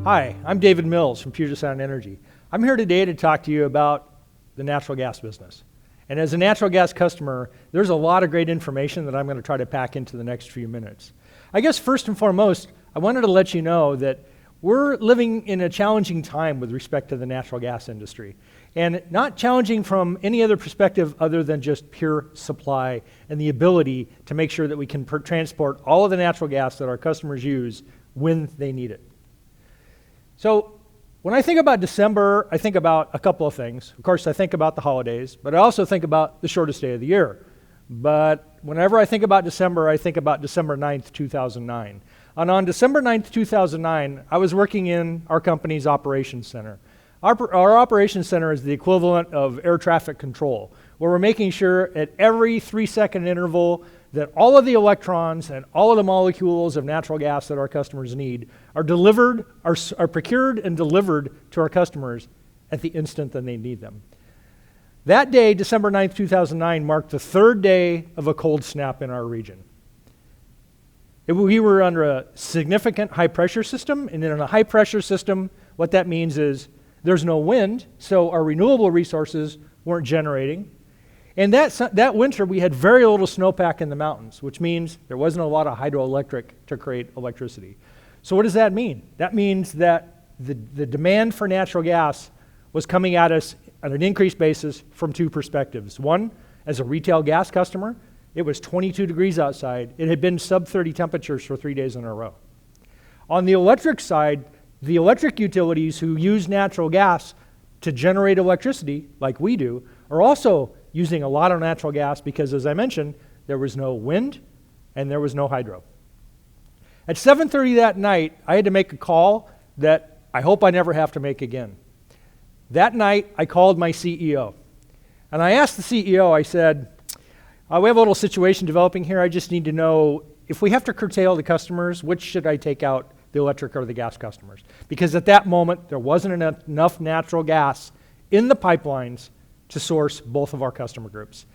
Hi, I'm David Mills from Puget Sound Energy. I'm here today to talk to you about the natural gas business. And as a natural gas customer, there's a lot of great information that I'm going to try to pack into the next few minutes. I guess first and foremost, I wanted to let you know that we're living in a challenging time with respect to the natural gas industry. And not challenging from any other perspective other than just pure supply and the ability to make sure that we can transport all of the natural gas that our customers use when they need it. So when I think about December, I think about a couple of things. Of course, I think about the holidays, but I also think about the shortest day of the year. But whenever I think about December, I think about December 9th, 2009. And on December 9th, 2009, I was working in our company's operations center. Our operations center is the equivalent of air traffic control, where we're making sure at every 3-second interval that all of the electrons and all of the molecules of natural gas that our customers need are procured and delivered to our customers at the instant that they need them. That day, December 9th, 2009, marked the third day of a cold snap in our region. We were under a significant high-pressure system, and in a high-pressure system, what that means is there's no wind, so our renewable resources weren't generating. And that winter, we had very little snowpack in the mountains, which means there wasn't a lot of hydroelectric to create electricity. So what does that mean? That means that the demand for natural gas was coming at us on an increased basis from two perspectives. One, as a retail gas customer, it was 22 degrees outside. It had been sub-30 temperatures for 3 days in a row. On the electric side, the electric utilities who use natural gas to generate electricity, like we do, are also using a lot of natural gas because, as I mentioned, there was no wind and there was no hydro. At 7:30 that night, I had to make a call that I hope I never have to make again. That night, I called my CEO. And I asked the CEO, I said, we have a little situation developing here. I just need to know if we have to curtail the customers, which should I take out, the electric or the gas customers? Because at that moment, there wasn't enough natural gas in the pipelines to source both of our customer groups.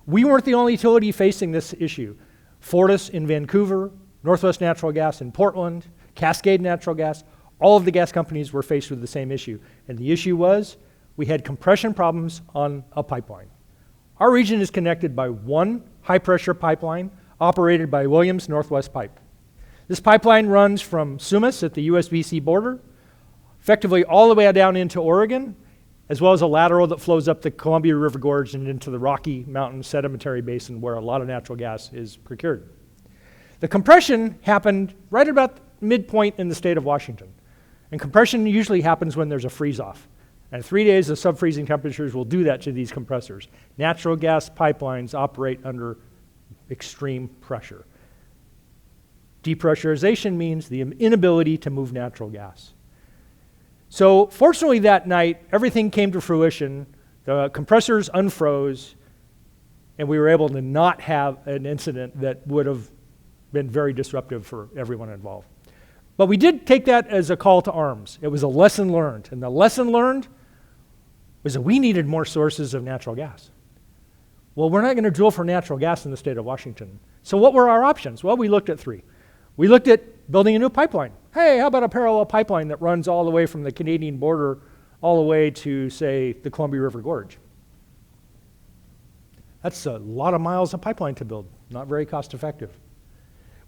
We weren't the only utility facing this issue. Fortis in Vancouver, Northwest Natural Gas in Portland, Cascade Natural Gas, all of the gas companies were faced with the same issue. And the issue was we had compression problems on a pipeline. Our region is connected by one high-pressure pipeline operated by Williams Northwest Pipe. This pipeline runs from Sumas at the US-BC border, effectively all the way down into Oregon, as well as a lateral that flows up the Columbia River Gorge and into the Rocky Mountain Sedimentary Basin where a lot of natural gas is procured. The compression happened right about midpoint in the state of Washington. And compression usually happens when there's a freeze-off. And 3 days of sub-freezing temperatures will do that to these compressors. Natural gas pipelines operate under extreme pressure. Depressurization means the inability to move natural gas. So fortunately that night, everything came to fruition. The compressors unfroze, and we were able to not have an incident that would have been very disruptive for everyone involved. But we did take that as a call to arms. It was a lesson learned. And the lesson learned was that we needed more sources of natural gas. Well, we're not going to drill for natural gas in the state of Washington. So what were our options? Well, we looked at three. We looked at building a new pipeline. Hey, how about a parallel pipeline that runs all the way from the Canadian border all the way to, say, the Columbia River Gorge? That's a lot of miles of pipeline to build, not very cost effective.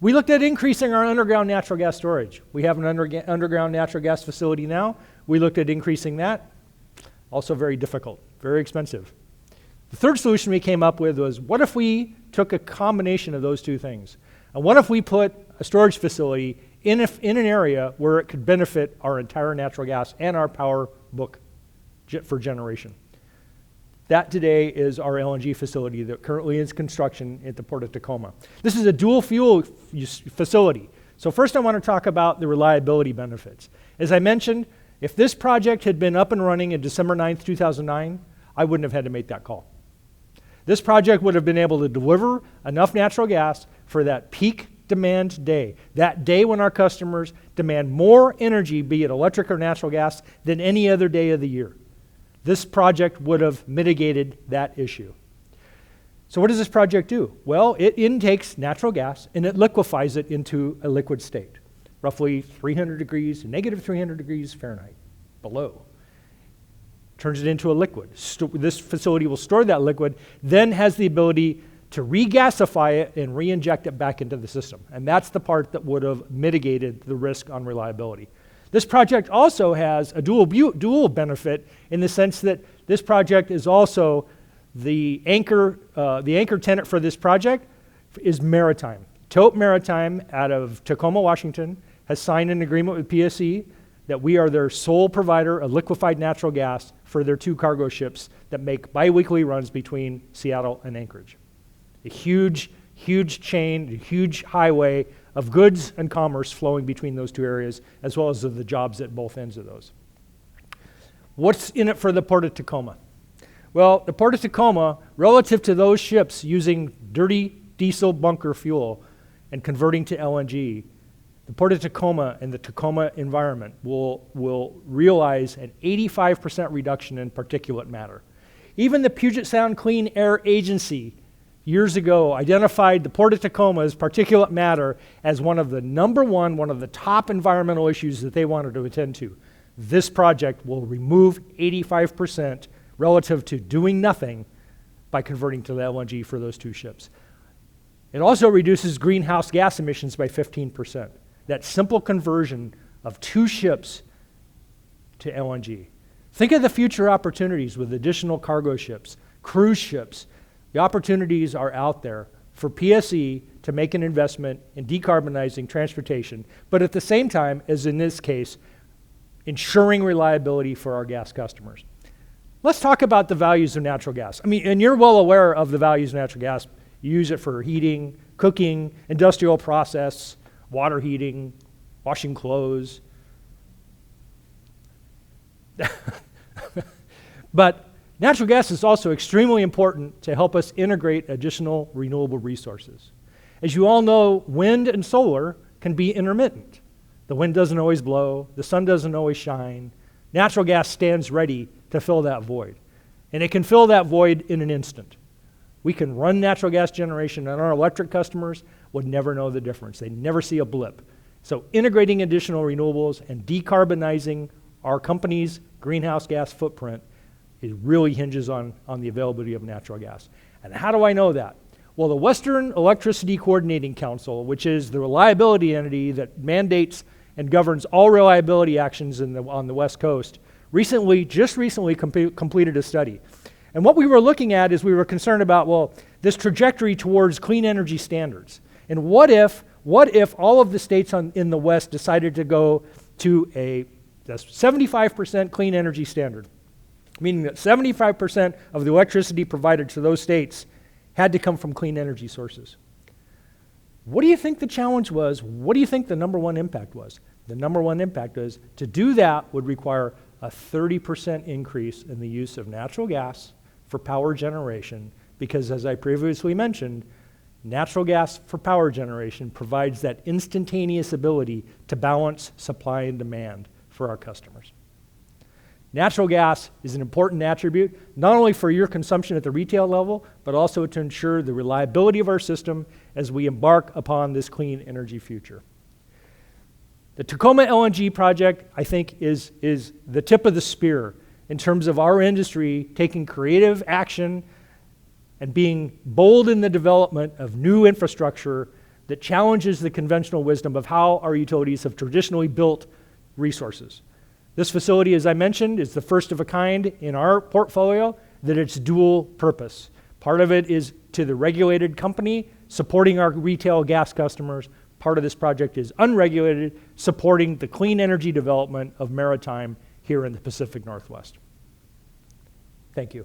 We looked at increasing our underground natural gas storage. We have an underground natural gas facility now. We looked at increasing that. Also very difficult, very expensive. The third solution we came up with was, what if we took a combination of those two things? And what if we put a storage facility in an area where it could benefit our entire natural gas and our power book for generation? That today is our LNG facility that currently is construction at the Port of Tacoma. This is a dual fuel facility. So first I want to talk about the reliability benefits. As I mentioned, if this project had been up and running in December 9th, 2009, I wouldn't have had to make that call. This project would have been able to deliver enough natural gas for that peak demand day, that day when our customers demand more energy, be it electric or natural gas, than any other day of the year. This project would have mitigated that issue. So what does this project do? Well, it intakes natural gas and it liquefies it into a liquid state. roughly 300 degrees, negative 300 degrees Fahrenheit below. Turns it into a liquid. This facility will store that liquid, then has the ability to regasify it and re-inject it back into the system. And that's the part that would have mitigated the risk on reliability. This project also has a dual benefit in the sense that this project is also the anchor tenant for this project is maritime. Tote Maritime out of Tacoma, Washington, has signed an agreement with PSE that we are their sole provider of liquefied natural gas for their 2 cargo ships that make biweekly runs between Seattle and Anchorage. A huge, huge chain, a huge highway of goods and commerce flowing between those 2 areas, as well as the jobs at both ends of those. What's in it for the Port of Tacoma? Well, the Port of Tacoma, relative to those ships using dirty diesel bunker fuel and converting to LNG, the Port of Tacoma and the Tacoma environment will realize an 85% reduction in particulate matter. Even the Puget Sound Clean Air Agency years ago identified the Port of Tacoma as particulate matter as one of the top environmental issues that they wanted to attend to. This project will remove 85% relative to doing nothing by converting to the LNG for those 2 ships. It also reduces greenhouse gas emissions by 15%. That simple conversion of 2 ships to LNG. Think of the future opportunities with additional cargo ships, cruise ships. The opportunities are out there for PSE to make an investment in decarbonizing transportation, but at the same time, as in this case, ensuring reliability for our gas customers. Let's talk about the values of natural gas. I mean, and you're well aware of the values of natural gas. You use it for heating, cooking, industrial process, water heating, washing clothes. But natural gas is also extremely important to help us integrate additional renewable resources. As you all know, wind and solar can be intermittent. The wind doesn't always blow, the sun doesn't always shine. Natural gas stands ready to fill that void. And it can fill that void in an instant. We can run natural gas generation, and our electric customers would never know the difference. They'd never see a blip. So integrating additional renewables and decarbonizing our company's greenhouse gas footprint, it really hinges on the availability of natural gas. And how do I know that? Well, the Western Electricity Coordinating Council, which is the reliability entity that mandates and governs all reliability actions on the West Coast, just recently completed a study. And what we were looking at is we were concerned about, well, this trajectory towards clean energy standards. And what if all of the states in the West decided to go to a 75% clean energy standard, meaning that 75% of the electricity provided to those states had to come from clean energy sources? What do you think the challenge was? What do you think the number one impact was? The number one impact is to do that would require a 30% increase in the use of natural gas for power generation, because as I previously mentioned, natural gas for power generation provides that instantaneous ability to balance supply and demand for our customers. Natural gas is an important attribute, not only for your consumption at the retail level, but also to ensure the reliability of our system as we embark upon this clean energy future. The Tacoma LNG project, I think, is the tip of the spear in terms of our industry taking creative action and being bold in the development of new infrastructure that challenges the conventional wisdom of how our utilities have traditionally built resources. This facility, as I mentioned, is the first of a kind in our portfolio that it's dual purpose. Part of it is to the regulated company supporting our retail gas customers. Part of this project is unregulated, supporting the clean energy development of maritime here in the Pacific Northwest. Thank you.